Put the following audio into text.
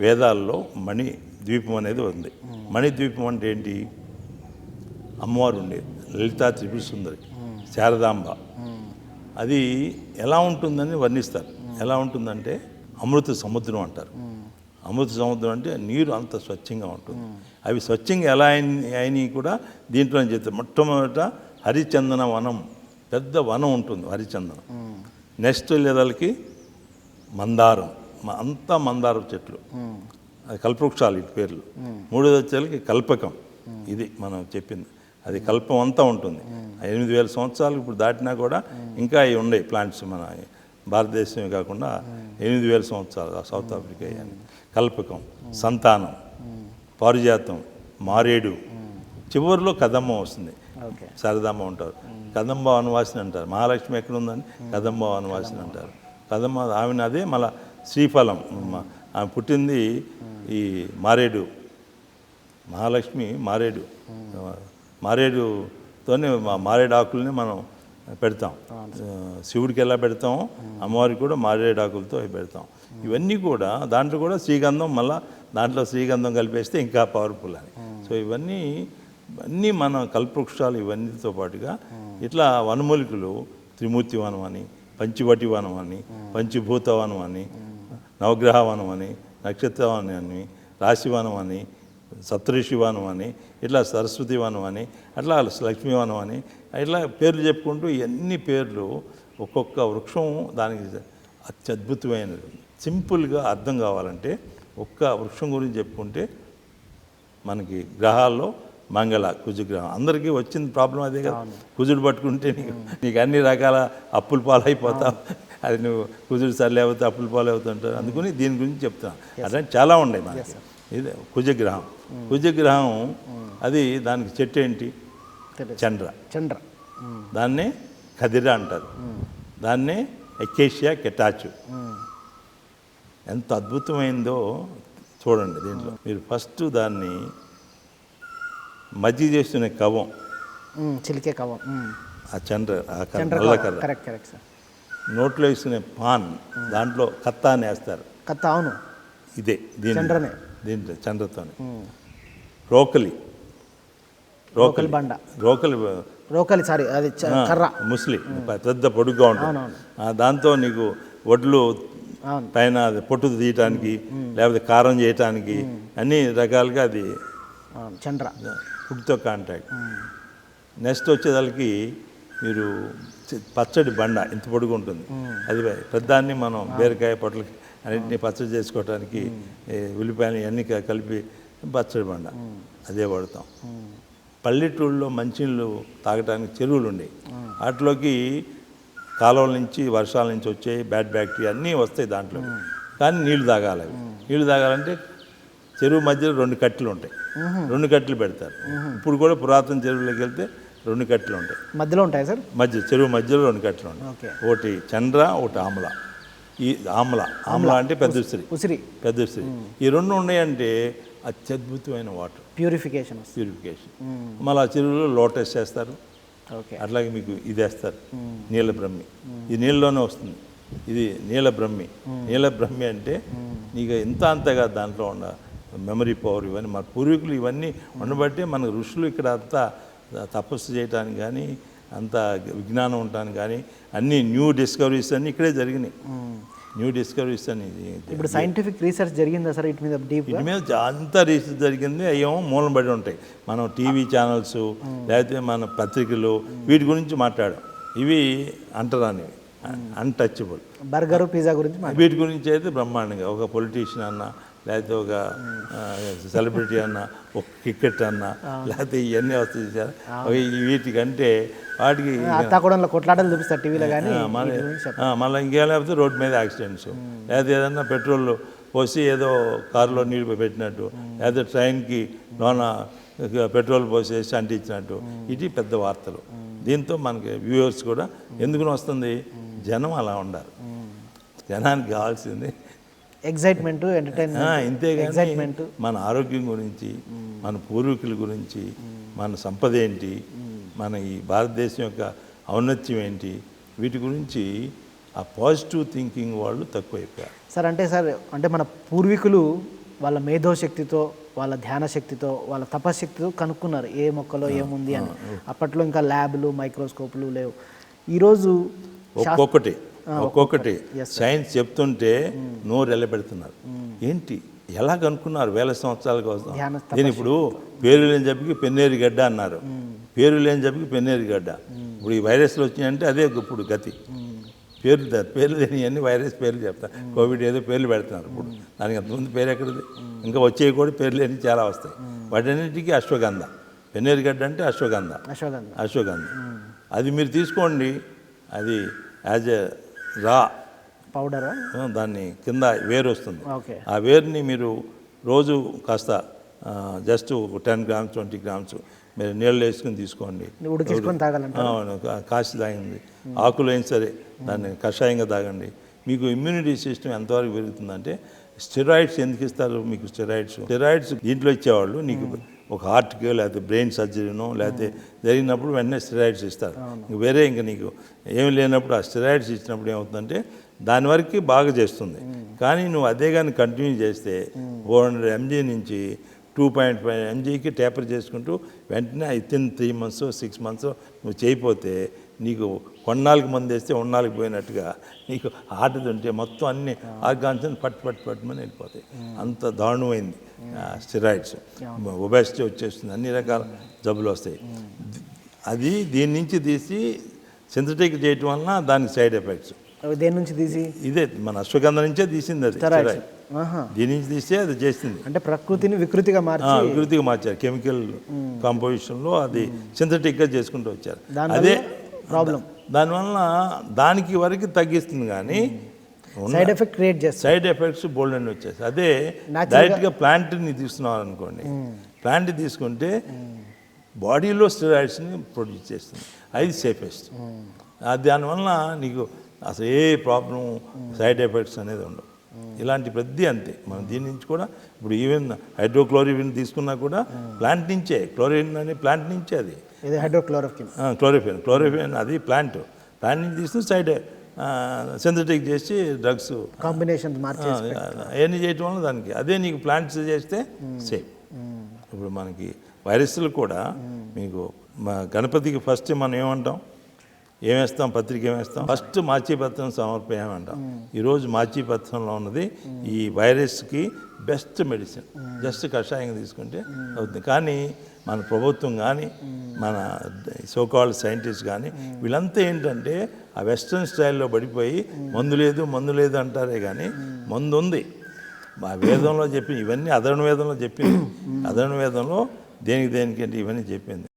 వేదాల్లో మణి ద్వీపం అనేది ఉంది. మణి ద్వీపం అంటే ఏంటి? అమ్మవారు ఉండేది లలితా త్రిపుర సుందరి శారదాంబ. అది ఎలా ఉంటుందని వర్ణిస్తారు. ఎలా ఉంటుందంటే అమృత సముద్రం అంటారు. అమృత సముద్రం అంటే నీరు అంత స్వచ్ఛంగా ఉంటుంది. అవి స్వచ్ఛంగా ఎలా అయినాయి కూడా దీంట్లో చెప్తారు. మొట్టమొదట హరిచందన వనం, పెద్ద వనం ఉంటుంది హరిచందనం. నెక్స్ట్ లెవెల్కి మందారం, అంతా మందారం చెట్లు, అది కల్పవృక్షాలు ఇటు పేర్లు. మూడోది వచ్చేసరికి కల్పకం, ఇది మనం చెప్పింది. అది కల్పం అంతా ఉంటుంది. 8,000 సంవత్సరాలు ఇప్పుడు దాటినా కూడా ఇంకా అవి ఉన్నాయి ప్లాంట్స్. మన భారతదేశమే కాకుండా 8,000 సంవత్సరాలు సౌత్ ఆఫ్రికా అని. కల్పకం, సంతానం, పారిజాతం, మారేడు, చివరిలో కదంబం వస్తుంది. శారదాంబ ఉంటారు. కదంబ వనవాసిని అంటారు. మహాలక్ష్మి ఎక్కడ ఉందని కదంబ వనవాసిని అంటారు. కదంబ ఆమెను అదే మళ్ళా శ్రీఫలం. ఆమె పుట్టింది ఈ మారేడు, మహాలక్ష్మి మారేడు. మారేడుతోనే మారేడు ఆకుల్ని మనం పెడతాం. శివుడికి ఎలా పెడతామో అమ్మవారికి కూడా మారేడు ఆకులతో పెడతాం. ఇవన్నీ కూడా దాంట్లో కూడా శ్రీగంధం, మళ్ళీ దాంట్లో శ్రీగంధం కలిపేస్తే ఇంకా పవర్ఫుల్ అని. సో ఇవన్నీ మన కల్పవృక్షాలు ఇవన్నీతో పాటుగా ఇట్లా వనమూలికలు త్రిమూర్తి వనం అని, పంచవటి వనం అని, పంచభూత వనం అని, నవగ్రహ వనం అని, నక్షత్ర వనం అని, రాశివనం అని, సప్తఋషి వనం అని, ఇట్లా సరస్వతి వనం అని, అట్లా లక్ష్మీ వనం అని, ఇట్లా పేర్లు చెప్పుకుంటూ ఎన్ని పేర్లు. ఒక్కొక్క వృక్షం దానికి అత్యద్భుతమైనది. సింపుల్గా అర్థం కావాలంటే ఒక్క వృక్షం గురించి చెప్పుకుంటే మనకి గ్రహాల్లో మంగళ, కుజగ్రహం. అందరికీ వచ్చిన ప్రాబ్లం అదే కదా. కుజుడు పట్టుకుంటే నీకు అన్ని రకాల అప్పుల పాలైపోతావు. అది నువ్వు కుజుడు సరిలేకపోతే అప్పుల పాలవుతుంటారు. అందుకని దీని గురించి చెప్తాను. అట్లాంటి చాలా ఉన్నాయి మనకి. ఇది కుజగ్రహం. కుజగ్రహం అది దానికి చెట్టు ఏంటి? చండ్ర. దాన్నే ఖదిర అంటారు. దాన్నే ఎకేషియా కెటాచు. ఎంత అద్భుతమైందో చూడండి. దీంట్లో మీరు ఫస్ట్ దాన్ని మజ్జిగ చేస్తున్న కవం, చిలికే కవం, ఆ చండ్ర, నల్లకర్ర, నోట్లో వేసుకునే పాన్, దాంట్లో కత్త అని వేస్తారు. కత్త, అవును, ఇదే దీంట్లో చండ్రతోనే. రోకలి బండ, రోకలి సారీ అది కర్ర, ముస్లి, పెద్ద పొడుగ్గా ఉంటుంది. దాంతో నీకు వడ్లు పైన పొట్టు తీయటానికి, లేకపోతే కారం చేయటానికి అన్ని రకాలుగా అది చండ్ర, ఫుడ్తో కాంటాక్ట్. నెక్స్ట్ వచ్చేదానికి మీరు పచ్చడి బండ, ఇంత పొడుగు ఉంటుంది. అది పెద్దాన్ని మనం బీరకాయ పొట్లకి అన్నింటినీ పచ్చడి చేసుకోవటానికి ఉల్లిపాయలు ఇవన్నీ కలిపి పచ్చడి బండ అదే వాడతాం. పల్లెటూళ్ళలో మంచినీళ్ళు తాగడానికి చెరువులు ఉండేవి. వాటిలోకి కాలువల నుంచి, వర్షాల నుంచి వచ్చాయి బ్యాడ్ బ్యాక్టీరియా అన్నీ వస్తాయి దాంట్లో. కానీ నీళ్లు తాగాలి. నీళ్లు తాగాలంటే చెరువు మధ్యలో 2 కట్టెలు ఉంటాయి. 2 కట్టెలు పెడతారు. ఇప్పుడు కూడా పురాతన చెరువులోకి వెళ్తే 2 కట్టెలు ఉంటాయి. మధ్యలో ఉంటాయి సార్, చెరువు మధ్యలో 2 కట్టెలు ఉంటాయి. ఒకటి చండ్ర, ఒకటి ఆమ్ల. ఈ ఆమ్ల అంటే పెద్ద ఉసిరి. ఈ 2 ఉన్నాయంటే అత్యద్భుతమైన వాటర్, ప్యూరిఫికేషన్. మళ్ళీ ఆ చెరువులో లోటస్ చేస్తారు. అట్లాగే మీకు ఇది వేస్తారు, నీల బ్రహ్మి. ఇది నీళ్ళలోనే వస్తుంది. ఇది నీల బ్రహ్మి అంటే నీకు ఎంత అంతగా దాంట్లో ఉన్న మెమరీ పవర్ ఇవన్నీ మన పూర్వీకులు ఇవన్నీ ఉండబట్టే మన ఋషులు ఇక్కడ అంతా తపస్సు చేయడానికి కానీ, అంత విజ్ఞానం ఉండటానికి కానీ అన్ని న్యూ డిస్కవరీస్ అన్నీ ఇక్కడే జరిగినాయి. న్యూ డిస్కవరీస్ అని ఇప్పుడు సైంటిఫిక్ రీసెర్చ్ జరిగిందా సార్ ఇటు మీద? ఇటు మీద అంతా రీసెర్చ్ జరిగింది. అయ్యేమో మూలం పడి ఉంటాయి. మనం టీవీ ఛానల్స్, లేకపోతే మన పత్రికలు వీటి గురించి మాట్లాడాం. ఇవి అంటరానివి, అన్టచబుల్. బర్గరు, పిజ్జా గురించి, వీటి గురించి అయితే బ్రహ్మాండంగా ఒక పొలిటీషియన్ అన్నా, లేకపోతే ఒక సెలబ్రిటీ అన్నా, ఒక క్రికెట్ అన్నా, లేకపోతే ఇవన్నీ వస్తాయి చూసారు. వీటికంటే వాటికి కొట్లాటలు చూపిస్తారు టీవీలో. కానీ మళ్ళీ ఇంకేం లేకపోతే రోడ్డు మీద యాక్సిడెంట్స్, లేకపోతే ఏదన్నా పెట్రోల్ పోసి ఏదో కారులో నీళ్ళు పెట్టినట్టు, లేకపోతే ట్రైన్కి లోన పెట్రోల్ పోసేసి అంటించినట్టు, ఇది పెద్ద వార్తలు. దీంతో మనకి వ్యూవర్స్ కూడా ఎందుకు వస్తుంది? జనం అలా ఉండాలి. జనానికి కావాల్సింది ఎగ్జైట్మెంట్, ఎంటర్టైన్మెంట్. ఇంతేగాని మన ఆరోగ్యం గురించి, మన పూర్వీకుల గురించి, మన సంపద ఏంటి, మన ఈ భారతదేశం యొక్క ఔన్నత్యం ఏంటి, వీటి గురించి ఆ పాజిటివ్ థింకింగ్ వాళ్ళు తక్కువైపోయారు సార్. అంటే మన పూర్వీకులు వాళ్ళ మేధోశక్తితో, వాళ్ళ ధ్యాన శక్తితో, వాళ్ళ తపశక్తితో కనుక్కున్నారు ఏ మొక్కలో ఏముంది అని. అప్పట్లో ఇంకా ల్యాబ్లు, మైక్రోస్కోప్లు లేవు. ఈరోజు ఒక్కొక్కటి సైన్స్ చెప్తుంటే నోరు ఎల్లబెడుతున్నారు. ఏంటి ఎలా కనుక్కున్నారు వేల సంవత్సరాల కోసం? నేను ఇప్పుడు పేరు లేని జబ్బుకి పెన్నేరు గడ్డ అన్నారు, పేరు లేని జబ్బుకి పెన్నేరు గడ్డ. ఇప్పుడు ఈ వైరస్లు వచ్చినాయంటే అదే ఇప్పుడు గతి. పేరు లేని అన్ని వైరస్ పేర్లు చెప్తారు. కోవిడ్ ఏదో పేర్లు పెడుతున్నారు. ఇప్పుడు దానికి అంతకుముందు పేరు ఎక్కడిది? ఇంకా వచ్చేవి కూడా పేరు లేని చాలా వస్తాయి. వాటన్నిటికీ అశ్వగంధ, పెన్నేరు గడ్డ అంటే అశ్వగంధ. అది మీరు తీసుకోండి, అది యాజ్ ఎ రా పౌడర్, దాన్ని కింద వేరు వస్తుంది. ఆ వేరుని మీరు రోజు కాస్త జస్ట్ 10 grams 20 grams మీరు నీళ్ళు వేసుకుని తీసుకోండి, కాసి తాగండి. ఆకులు అయినా సరే దాన్ని కషాయంగా తాగండి. మీకు ఇమ్యూనిటీ సిస్టమ్ ఎంతవరకు పెరుగుతుందంటే, స్టెరాయిడ్స్ ఎందుకు ఇస్తారు మీకు? స్టెరాయిడ్స్ దీంట్లో ఇచ్చేవాళ్ళు నీకు ఒక హార్ట్కి లేకపోతే బ్రెయిన్ సర్జరీనో లేకపోతే జరిగినప్పుడు వెంటనే స్టెరాయిడ్స్ ఇస్తారు. వేరే ఇంకా నీకు ఏమి లేనప్పుడు ఆ స్టెరాయిడ్స్ ఇచ్చినప్పుడు ఏమవుతుందంటే దాని వరకు బాగా చేస్తుంది. కానీ నువ్వు అదే కానీ కంటిన్యూ చేస్తే 400 mg నుంచి 2.5 mgకి టేపర్ చేసుకుంటూ వెంటనే వితిన్ 3 months 6 months నువ్వు చేయకపోతే నీకు కొన్నాళ్ళకి మంది వేస్తే ఉన్నాళ్ళకి పోయినట్టుగా నీకు హార్ట్ ఉంటే మొత్తం అన్ని ఆర్గాన్స్ పట్టుమని వెళ్ళిపోతాయి. అంత దారుణమైంది స్టెరాయిడ్స్. ఒబెసిటీ వచ్చేస్తుంది, అన్ని రకాల జబ్బులు వస్తాయి. అది దీని నుంచి తీసి సింథటిక్ చేయటం వలన దానికి సైడ్ ఎఫెక్ట్స్. దేని నుంచి తీసి? ఇదే మన అశ్వగంధ నుంచే తీసింది అది. దీని నుంచి తీస్తే అది చేసింది అంటే ప్రకృతిని వికృతిగా మార్చారు. కెమికల్ కాంపోజిషన్లో అది సింథటిక్గా చేసుకుంటూ వచ్చారు. అదే ప్రాబ్లం. దానివల్ల దానికి వరకు తగ్గిస్తుంది కానీ సైడ్ ఎఫెక్ట్స్ బోల్డ్ అని వచ్చేసి అదే డైరెక్ట్గా ప్లాంట్ని తీసుకున్నాం అనుకోండి, ప్లాంట్ తీసుకుంటే బాడీలో స్టెరాయిడ్స్ని ప్రొడ్యూస్ చేస్తుంది. అది సేఫెస్ట్. దానివల్ల నీకు అసలు ఏ ప్రాబ్లం సైడ్ ఎఫెక్ట్స్ అనేది ఉండవు. ఇలాంటి ప్రతి అంతే. మనం దీని నుంచి కూడా ఇప్పుడు ఈవెన్ హైడ్రోక్లోరిన్ తీసుకున్నా కూడా ప్లాంట్ నుంచే. క్లోరిన్ అనే ప్లాంట్ నుంచే. అది క్లోరోఫిన్ అది ప్లాంట్ నుంచి తీస్తూ సైడ్ సింథటిక్ చేసి డ్రగ్స్ కాంబినేషన్ అవన్నీ చేయటం వల్ల దానికి అదే నీకు ప్లాంట్స్ చేస్తే సేఫ్. ఇప్పుడు మనకి వైరస్లు కూడా మీకు గణపతికి ఫస్ట్ మనం ఏమేస్తాం పత్రిక ఏమేస్తాం? ఫస్ట్ మాచిపత్రం సమర్పయామంటాం. ఈరోజు మాచిపత్రంలో ఉన్నది ఈ వైరస్కి బెస్ట్ మెడిసిన్. జస్ట్ కషాయం తీసుకుంటే అవుతుంది. కానీ మన ప్రభుత్వం కానీ మన సోకాల్డ్ సైంటిస్ట్ కానీ వీళ్ళంతా ఏంటంటే ఆ వెస్ట్రన్ స్టైల్లో పడిపోయి మందు లేదు అంటారే కానీ మందు ఉంది. మా వేదంలో చెప్పి ఇవన్నీ అధర్ణ వేదంలో చెప్పింది. అధర్ణ వేదంలో దేనికి అంటే ఇవన్నీ చెప్పింది.